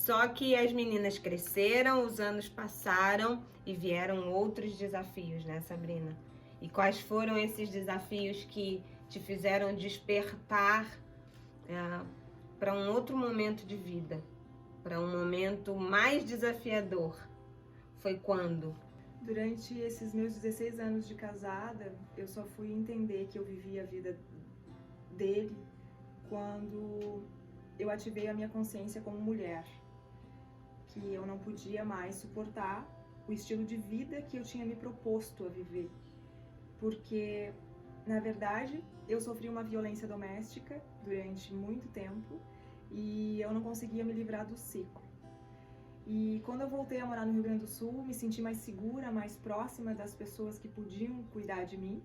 Só que as meninas cresceram, os anos passaram e vieram outros desafios, né, Sabrina? E quais foram esses desafios que te fizeram despertar para um outro momento de vida, para um momento mais desafiador? Foi quando? Durante esses meus 16 anos de casada, eu só fui entender que eu vivia a vida dele quando eu ativei a minha consciência como mulher, que eu não podia mais suportar o estilo de vida que eu tinha me proposto a viver, porque, na verdade, eu sofri uma violência doméstica durante muito tempo e eu não conseguia me livrar do ciclo. E quando eu voltei a morar no Rio Grande do Sul, me senti mais segura, mais próxima das pessoas que podiam cuidar de mim,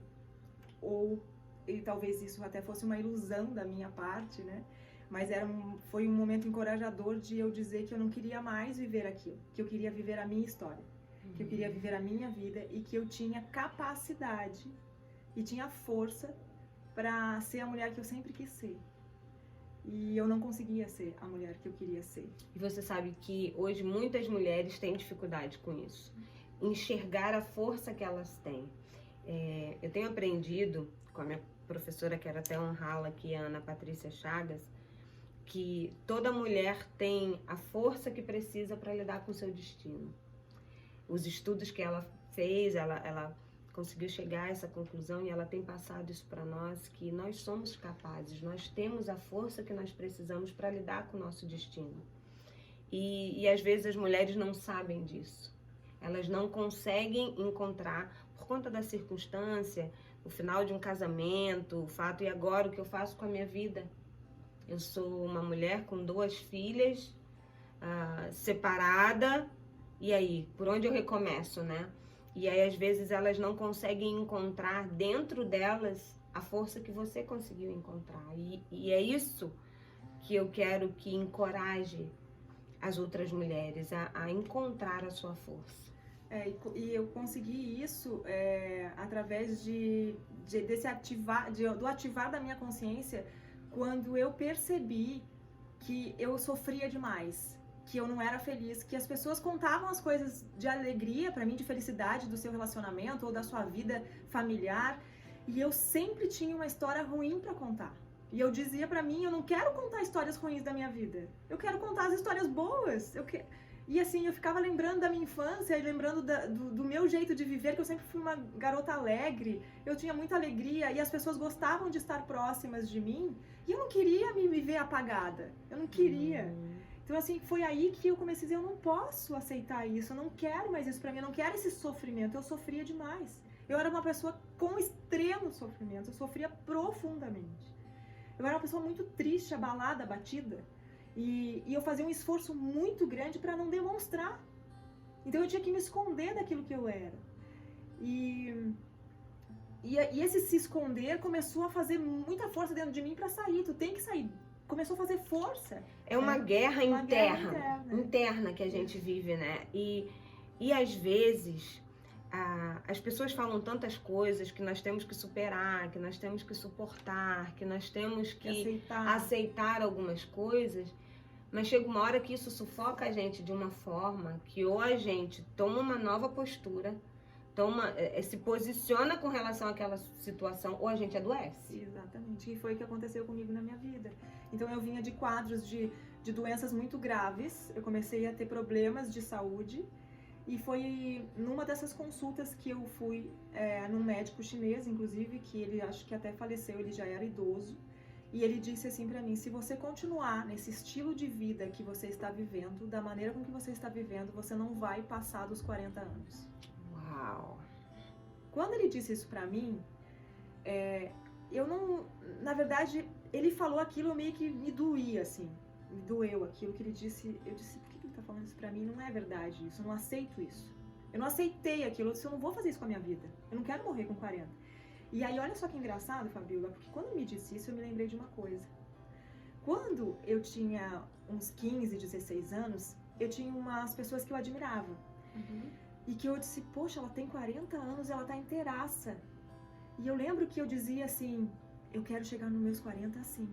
e talvez isso até fosse uma ilusão da minha parte, né? Mas foi um momento encorajador de eu dizer que eu não queria mais viver aquilo, que eu queria viver a minha história, que eu queria viver a minha vida e que eu tinha capacidade e tinha força para ser a mulher que eu sempre quis ser. E eu não conseguia ser a mulher que eu queria ser. E você sabe que hoje muitas mulheres têm dificuldade com isso. Enxergar a força que elas têm. Eu tenho aprendido com a minha professora, quero até honrá-la aqui, a Ana Patrícia Chagas, que toda mulher tem a força que precisa para lidar com o seu destino. Os estudos que ela fez, ela conseguiu chegar a essa conclusão e ela tem passado isso para nós, que nós somos capazes, nós temos a força que nós precisamos para lidar com o nosso destino. E às vezes as mulheres não sabem disso. Elas não conseguem encontrar, por conta da circunstância, o final de um casamento, o fato, e agora o que eu faço com a minha vida? Eu sou uma mulher com 2 filhas, separada, e aí, por onde eu recomeço, né? E aí, às vezes, elas não conseguem encontrar dentro delas a força que você conseguiu encontrar. E é isso que eu quero que encoraje as outras mulheres a encontrar a sua força. E eu consegui isso através do ativar da minha consciência, quando eu percebi que eu sofria demais, que eu não era feliz, que as pessoas contavam as coisas de alegria para mim, de felicidade do seu relacionamento ou da sua vida familiar, e eu sempre tinha uma história ruim para contar. E eu dizia para mim, eu não quero contar histórias ruins da minha vida, eu quero contar as histórias boas. E assim, eu ficava lembrando da minha infância, lembrando do meu jeito de viver, que eu sempre fui uma garota alegre, eu tinha muita alegria e as pessoas gostavam de estar próximas de mim, e eu não queria me ver apagada, eu não queria. Então, assim, foi aí que eu comecei a dizer, eu não posso aceitar isso, eu não quero mais isso pra mim, eu não quero esse sofrimento, eu sofria demais. Eu era uma pessoa com extremo sofrimento, eu sofria profundamente. Eu era uma pessoa muito triste, abalada, abatida, e eu fazia um esforço muito grande para não demonstrar. Então, eu tinha que me esconder daquilo que eu era. E esse se esconder começou a fazer muita força dentro de mim para sair, tu tem que sair. Começou a fazer força. É uma guerra interna que a gente vive, né? E às vezes as pessoas falam tantas coisas que nós temos que superar, que nós temos que suportar, que nós temos que aceitar algumas coisas, mas chega uma hora que isso sufoca a gente de uma forma que ou a gente toma uma nova postura, se posiciona com relação àquela situação, ou a gente adoece. Exatamente, e foi o que aconteceu comigo na minha vida. Então eu vinha de quadros de doenças muito graves, eu comecei a ter problemas de saúde, e foi numa dessas consultas que eu fui num médico chinês, inclusive, que ele acho que até faleceu, ele já era idoso, e ele disse assim pra mim, se você continuar nesse estilo de vida que você está vivendo, da maneira com que você está vivendo, você não vai passar dos 40 anos. Uau! Quando ele disse isso pra mim, eu não... Na verdade, ele falou aquilo meio que me doía, assim. Me doeu aquilo que ele disse. Eu disse, por que ele tá falando isso pra mim? Não é verdade isso, eu não aceito isso. Eu não aceitei aquilo, eu disse, eu não vou fazer isso com a minha vida. Eu não quero morrer com 40. E aí, olha só que engraçado, Fabiola, porque quando ele me disse isso, eu me lembrei de uma coisa. Quando eu tinha uns 15, 16 anos, eu tinha umas pessoas que eu admirava. E que eu disse, poxa, ela tem 40 anos e ela tá inteiraça. E eu lembro que eu dizia assim, eu quero chegar nos meus 40 assim.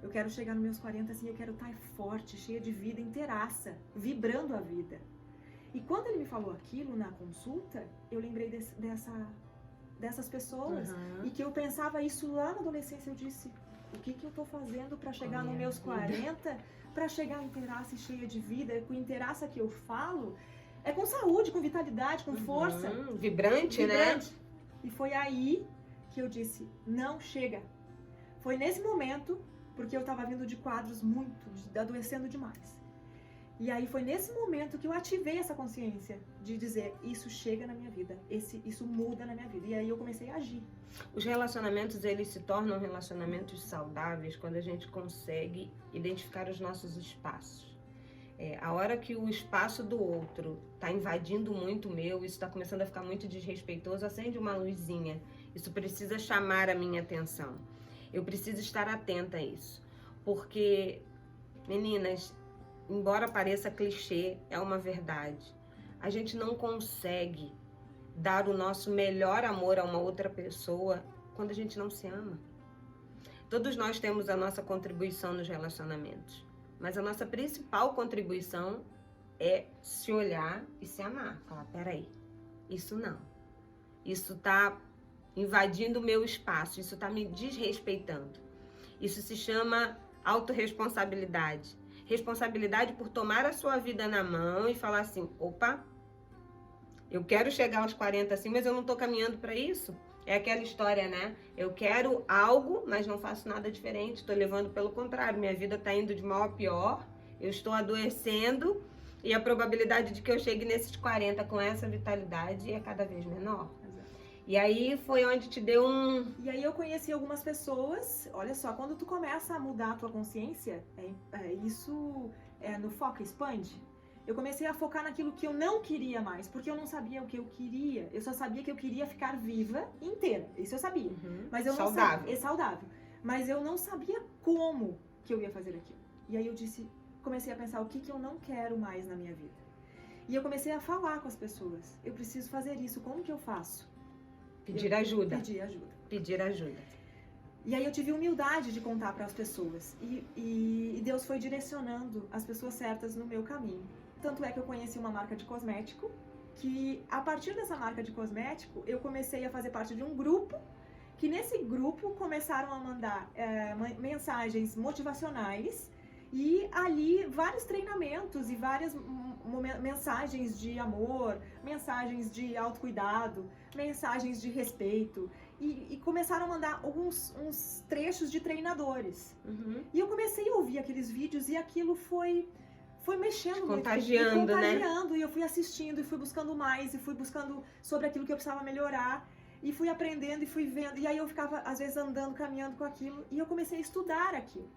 Eu quero chegar nos meus 40 assim, eu quero estar forte, cheia de vida, inteiraça, vibrando a vida. E quando ele me falou aquilo na consulta, eu lembrei dessas pessoas. E que eu pensava isso lá na adolescência. Eu disse, o que eu tô fazendo para chegar nos meus 40, para chegar inteiraça e cheia de vida? Com inteiraça que eu falo, é com saúde, com vitalidade, com força. Vibrante, né? E foi aí que eu disse, não, chega. Foi nesse momento, porque eu estava vindo de quadros adoecendo demais. E aí foi nesse momento que eu ativei essa consciência de dizer, isso chega na minha vida, isso muda na minha vida. E aí eu comecei a agir. Os relacionamentos, eles se tornam relacionamentos saudáveis quando a gente consegue identificar os nossos espaços. A hora que o espaço do outro está invadindo muito o meu, isso está começando a ficar muito desrespeitoso, acende uma luzinha. Isso precisa chamar a minha atenção. Eu preciso estar atenta a isso. Porque, meninas, embora pareça clichê, é uma verdade. A gente não consegue dar o nosso melhor amor a uma outra pessoa quando a gente não se ama. Todos nós temos a nossa contribuição nos relacionamentos. Mas a nossa principal contribuição é se olhar e se amar. Falar, peraí, isso não. Isso tá invadindo o meu espaço, isso tá me desrespeitando. Isso se chama autorresponsabilidade. Responsabilidade por tomar a sua vida na mão e falar assim, opa, eu quero chegar aos 40 assim, mas eu não tô caminhando para isso. É aquela história, né? Eu quero algo, mas não faço nada diferente. Estou levando pelo contrário. Minha vida está indo de mal a pior. Eu estou adoecendo. E a probabilidade de que eu chegue nesses 40 com essa vitalidade é cada vez menor. Exato. E aí foi onde te deu E aí eu conheci algumas pessoas. Olha só, quando tu começa a mudar a tua consciência, isso no foco, expande. Eu comecei a focar naquilo que eu não queria mais, porque eu não sabia o que eu queria. Eu só sabia que eu queria ficar viva inteira. Isso eu sabia. Mas eu não sabia, saudável. Mas eu não sabia como que eu ia fazer aquilo. E aí eu comecei a pensar o que eu não quero mais na minha vida. E eu comecei a falar com as pessoas. Eu preciso fazer isso, como que eu faço? Pedir ajuda. Pedir ajuda. E aí eu tive humildade de contar para as pessoas. E Deus foi direcionando as pessoas certas no meu caminho. Tanto é que eu conheci uma marca de cosmético, que a partir dessa marca de cosmético, eu comecei a fazer parte de um grupo, que nesse grupo começaram a mandar mensagens motivacionais, e ali vários treinamentos e várias mensagens de amor, mensagens de autocuidado, mensagens de respeito, e começaram a mandar uns trechos de treinadores. E eu comecei a ouvir aqueles vídeos e aquilo foi mexendo, contagiando, né? E eu fui assistindo, e fui buscando mais, e fui buscando sobre aquilo que eu precisava melhorar, e fui aprendendo, e fui vendo, e aí eu ficava, às vezes, andando, caminhando com aquilo, e eu comecei a estudar aquilo.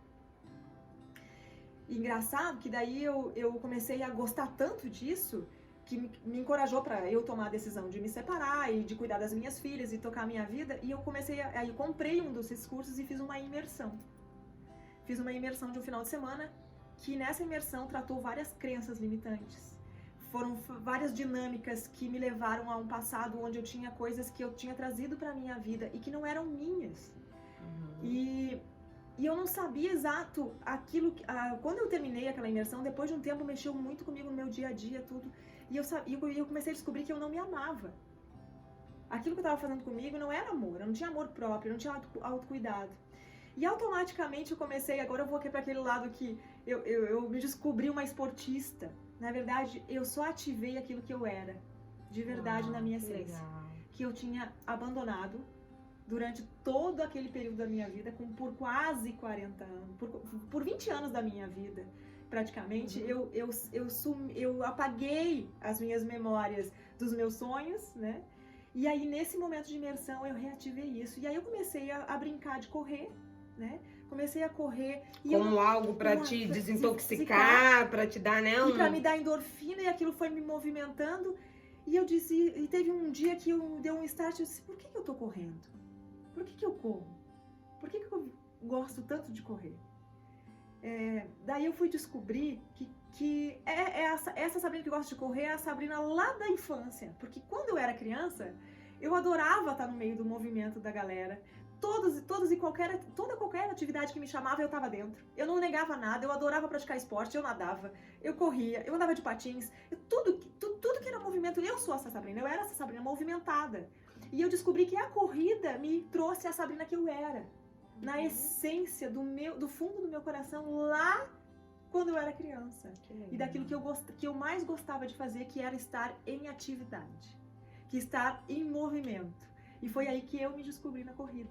E engraçado que daí eu comecei a gostar tanto disso, que me encorajou para eu tomar a decisão de me separar, e de cuidar das minhas filhas, e tocar a minha vida, e eu aí eu comprei um desses cursos e fiz uma imersão. Fiz uma imersão de um final de semana, que nessa imersão tratou várias crenças limitantes. Foram várias dinâmicas que me levaram a um passado onde eu tinha coisas que eu tinha trazido para minha vida e que não eram minhas. E eu não sabia exato aquilo. Quando eu terminei aquela imersão, depois de um tempo mexeu muito comigo no meu dia a dia, tudo. E eu comecei a descobrir que eu não me amava. Aquilo que eu estava fazendo comigo não era amor, eu não tinha amor próprio, eu não tinha autocuidado. E automaticamente eu comecei, agora eu vou aqui para aquele lado que eu me descobri uma esportista. Na verdade, eu só ativei aquilo que eu era, de verdade, na minha essência. Que eu tinha abandonado durante todo aquele período da minha vida, por quase 40 anos, por 20 anos da minha vida, praticamente. Eu apaguei as minhas memórias dos meus sonhos, né? E aí, nesse momento de imersão, eu reativei isso. E aí eu comecei a brincar de correr, né? Comecei a correr. Como algo para te desintoxicar, para te dar, né? E para me dar endorfina, e aquilo foi me movimentando. E eu disse, e teve um dia que deu um start, eu disse, por que eu tô correndo? Por que eu corro? Por que eu gosto tanto de correr? Daí eu fui descobrir que essa Sabrina que gosta de correr é a Sabrina lá da infância. Porque quando eu era criança, eu adorava estar no meio do movimento da galera, toda qualquer atividade que me chamava, eu estava dentro. Eu não negava nada, eu adorava praticar esporte, eu nadava, eu corria, eu andava de patins, tudo que era movimento, eu sou essa Sabrina, eu era essa Sabrina movimentada. E eu descobri que a corrida me trouxe a Sabrina que eu era, na essência do fundo do meu coração, lá quando eu era criança. E daquilo que eu mais gostava de fazer, que era estar em atividade, que estar em movimento. E foi aí que eu me descobri na corrida.